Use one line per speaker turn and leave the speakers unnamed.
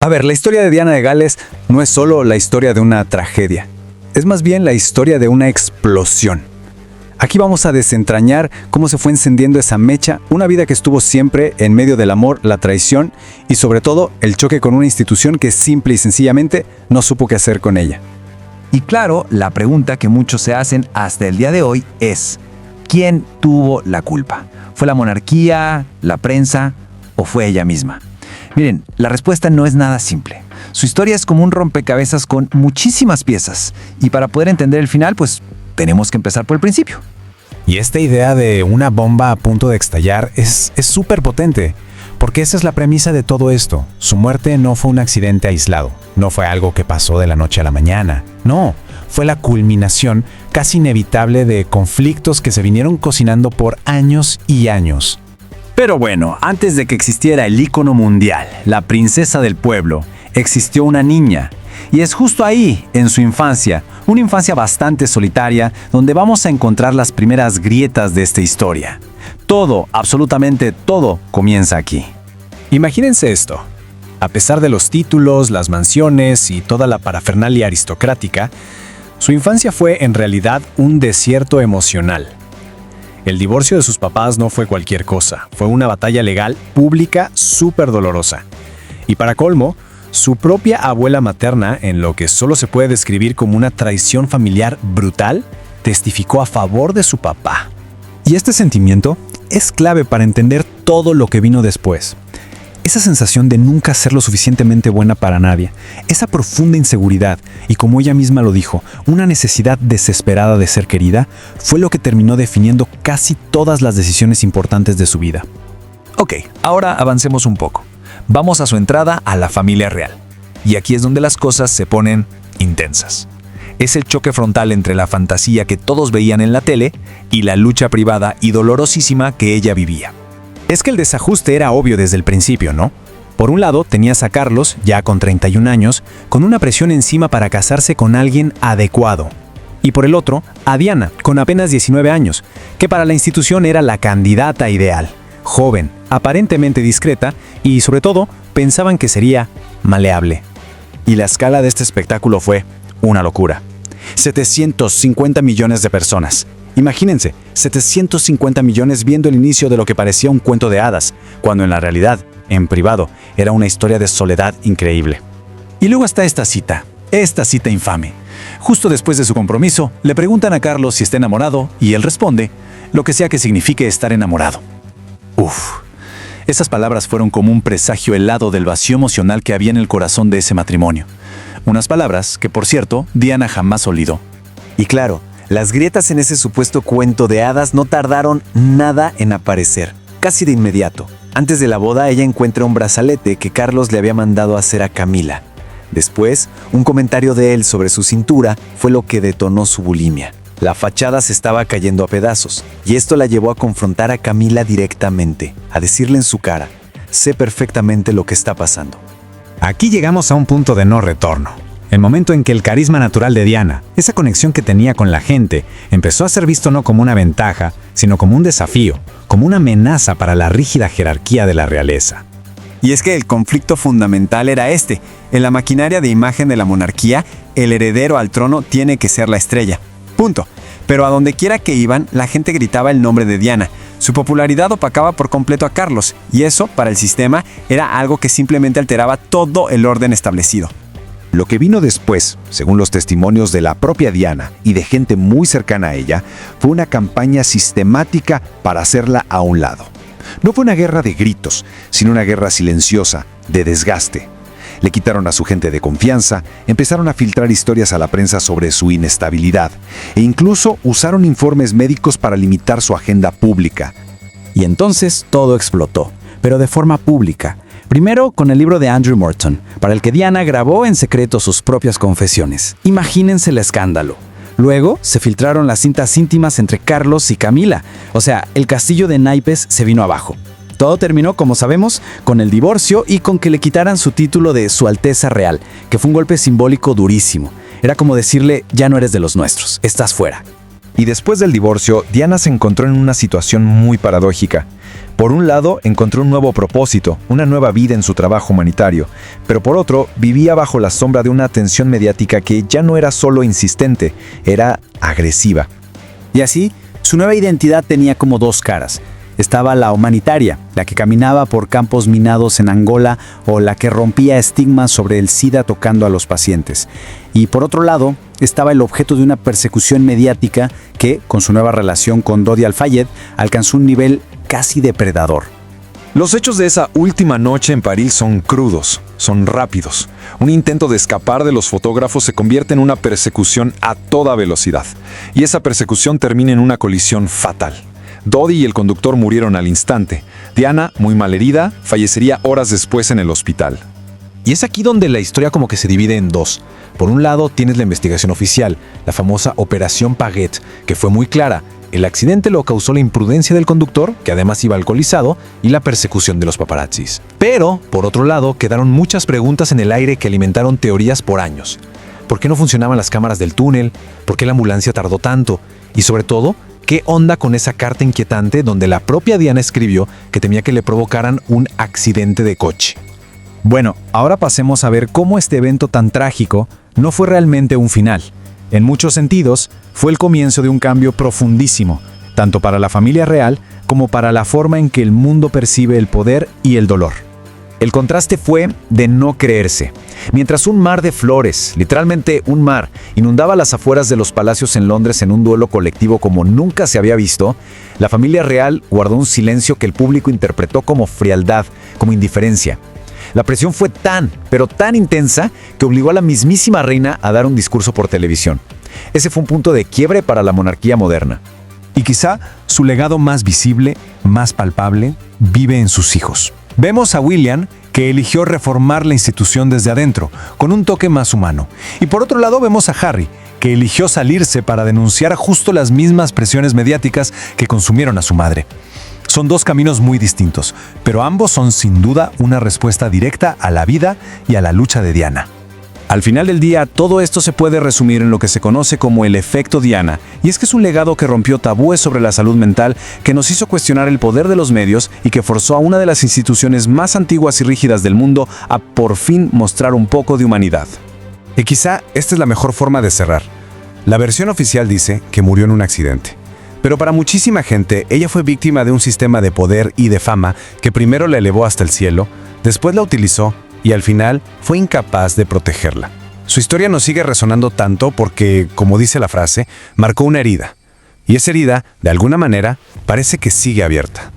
A ver, la historia de Diana de Gales no es solo la historia de una tragedia, es más bien la historia de una explosión. Aquí vamos a desentrañar cómo se fue encendiendo esa mecha, una vida que estuvo siempre en medio del amor, la traición y sobre todo el choque con una institución que simple y sencillamente no supo qué hacer con ella.
Y claro, la pregunta que muchos se hacen hasta el día de hoy es, ¿quién tuvo la culpa? ¿Fue la monarquía, la prensa o fue ella misma? Miren, la respuesta no es nada simple. Su historia es como un rompecabezas con muchísimas piezas. Y para poder entender el final, pues tenemos que empezar por el principio.
Y esta idea de una bomba a punto de estallar es súper potente, porque esa es la premisa de todo esto. Su muerte no fue un accidente aislado, no fue algo que pasó de la noche a la mañana. No, fue la culminación casi inevitable de conflictos que se vinieron cocinando por años y años.
Pero bueno, antes de que existiera el ícono mundial, la princesa del pueblo, existió una niña. Y es justo ahí, en su infancia, una infancia bastante solitaria, donde vamos a encontrar las primeras grietas de esta historia. Todo, absolutamente todo, comienza aquí.
Imagínense esto. A pesar de los títulos, las mansiones y toda la parafernalia aristocrática, su infancia fue en realidad un desierto emocional. El divorcio de sus papás no fue cualquier cosa, fue una batalla legal pública súper dolorosa. Y para colmo, su propia abuela materna, en lo que solo se puede describir como una traición familiar brutal, testificó a favor de su papá.
Y este sentimiento es clave para entender todo lo que vino después. Esa sensación de nunca ser lo suficientemente buena para nadie, esa profunda inseguridad y, como ella misma lo dijo, una necesidad desesperada de ser querida, fue lo que terminó definiendo casi todas las decisiones importantes de su vida.
Ok, ahora avancemos un poco. Vamos a su entrada a la familia real. Y aquí es donde las cosas se ponen intensas. Es el choque frontal entre la fantasía que todos veían en la tele y la lucha privada y dolorosísima que ella vivía.
Es que el desajuste era obvio desde el principio, ¿no? Por un lado, tenías a Carlos, ya con 31 años, con una presión encima para casarse con alguien adecuado. Y por el otro, a Diana, con apenas 19 años, que para la institución era la candidata ideal. Joven, aparentemente discreta y, sobre todo, pensaban que sería maleable.
Y la escala de este espectáculo fue una locura. 750 millones de personas. Imagínense, 750 millones viendo el inicio de lo que parecía un cuento de hadas, cuando en la realidad, en privado, era una historia de soledad increíble. Y luego está esta cita infame. Justo después de su compromiso, le preguntan a Carlos si está enamorado y él responde, lo que sea que signifique estar enamorado. Esas palabras fueron como un presagio helado del vacío emocional que había en el corazón de ese matrimonio. Unas palabras que, por cierto, Diana jamás olvidó.
Y claro, las grietas en ese supuesto cuento de hadas no tardaron nada en aparecer, casi de inmediato. Antes de la boda, ella encuentra un brazalete que Carlos le había mandado hacer a Camila. Después, un comentario de él sobre su cintura fue lo que detonó su bulimia. La fachada se estaba cayendo a pedazos, y esto la llevó a confrontar a Camila directamente, a decirle en su cara, sé perfectamente lo que está pasando.
Aquí llegamos a un punto de no retorno. El momento en que el carisma natural de Diana, esa conexión que tenía con la gente, empezó a ser visto no como una ventaja, sino como un desafío, como una amenaza para la rígida jerarquía de la realeza.
Y es que el conflicto fundamental era este. En la maquinaria de imagen de la monarquía, el heredero al trono tiene que ser la estrella. Punto. Pero a donde quiera que iban, la gente gritaba el nombre de Diana. Su popularidad opacaba por completo a Carlos, y eso, para el sistema, era algo que simplemente alteraba todo el orden establecido.
Lo que vino después, según los testimonios de la propia Diana y de gente muy cercana a ella, fue una campaña sistemática para hacerla a un lado. No fue una guerra de gritos, sino una guerra silenciosa, de desgaste. Le quitaron a su gente de confianza, empezaron a filtrar historias a la prensa sobre su inestabilidad e incluso usaron informes médicos para limitar su agenda pública.
Y entonces todo explotó, pero de forma pública. Primero con el libro de Andrew Morton, para el que Diana grabó en secreto sus propias confesiones. Imagínense el escándalo. Luego se filtraron las cintas íntimas entre Carlos y Camila. O sea, el castillo de naipes se vino abajo. Todo terminó, como sabemos, con el divorcio y con que le quitaran su título de Su Alteza Real, que fue un golpe simbólico durísimo. Era como decirle, ya no eres de los nuestros, estás fuera.
Y después del divorcio, Diana se encontró en una situación muy paradójica. Por un lado, encontró un nuevo propósito, una nueva vida en su trabajo humanitario, pero por otro, vivía bajo la sombra de una atención mediática que ya no era solo insistente, era agresiva.
Y así, su nueva identidad tenía como dos caras. Estaba la humanitaria, la que caminaba por campos minados en Angola o la que rompía estigmas sobre el SIDA tocando a los pacientes. Y por otro lado, estaba el objeto de una persecución mediática que, con su nueva relación con Dodi Al-Fayed, alcanzó un nivel casi depredador.
Los hechos de esa última noche en París son crudos, son rápidos. Un intento de escapar de los fotógrafos se convierte en una persecución a toda velocidad. Y esa persecución termina en una colisión fatal. Dodi y el conductor murieron al instante. Diana, muy malherida, fallecería horas después en el hospital.
Y es aquí donde la historia como que se divide en dos. Por un lado tienes la investigación oficial, la famosa Operación Paguet, que fue muy clara. El accidente lo causó la imprudencia del conductor, que además iba alcoholizado, y la persecución de los paparazzis. Pero, por otro lado, quedaron muchas preguntas en el aire que alimentaron teorías por años. ¿Por qué no funcionaban las cámaras del túnel? ¿Por qué la ambulancia tardó tanto? Y sobre todo, ¿qué onda con esa carta inquietante donde la propia Diana escribió que temía que le provocaran un accidente de coche? Bueno, ahora pasemos a ver cómo este evento tan trágico no fue realmente un final. En muchos sentidos, fue el comienzo de un cambio profundísimo, tanto para la familia real como para la forma en que el mundo percibe el poder y el dolor. El contraste fue de no creerse. Mientras un mar de flores, literalmente un mar, inundaba las afueras de los palacios en Londres en un duelo colectivo como nunca se había visto, la familia real guardó un silencio que el público interpretó como frialdad, como indiferencia. La presión fue tan, pero tan intensa que obligó a la mismísima reina a dar un discurso por televisión. Ese fue un punto de quiebre para la monarquía moderna. Y quizá su legado más visible, más palpable, vive en sus hijos. Vemos a William, que eligió reformar la institución desde adentro, con un toque más humano. Y por otro lado vemos a Harry, que eligió salirse para denunciar justo las mismas presiones mediáticas que consumieron a su madre. Son dos caminos muy distintos, pero ambos son sin duda una respuesta directa a la vida y a la lucha de Diana. Al final del día, todo esto se puede resumir en lo que se conoce como el efecto Diana, y es que es un legado que rompió tabúes sobre la salud mental, que nos hizo cuestionar el poder de los medios y que forzó a una de las instituciones más antiguas y rígidas del mundo a por fin mostrar un poco de humanidad. Y quizá esta es la mejor forma de cerrar. La versión oficial dice que murió en un accidente. Pero para muchísima gente, ella fue víctima de un sistema de poder y de fama que primero la elevó hasta el cielo, después la utilizó y al final fue incapaz de protegerla. Su historia nos sigue resonando tanto porque, como dice la frase, marcó una herida. Y esa herida, de alguna manera, parece que sigue abierta.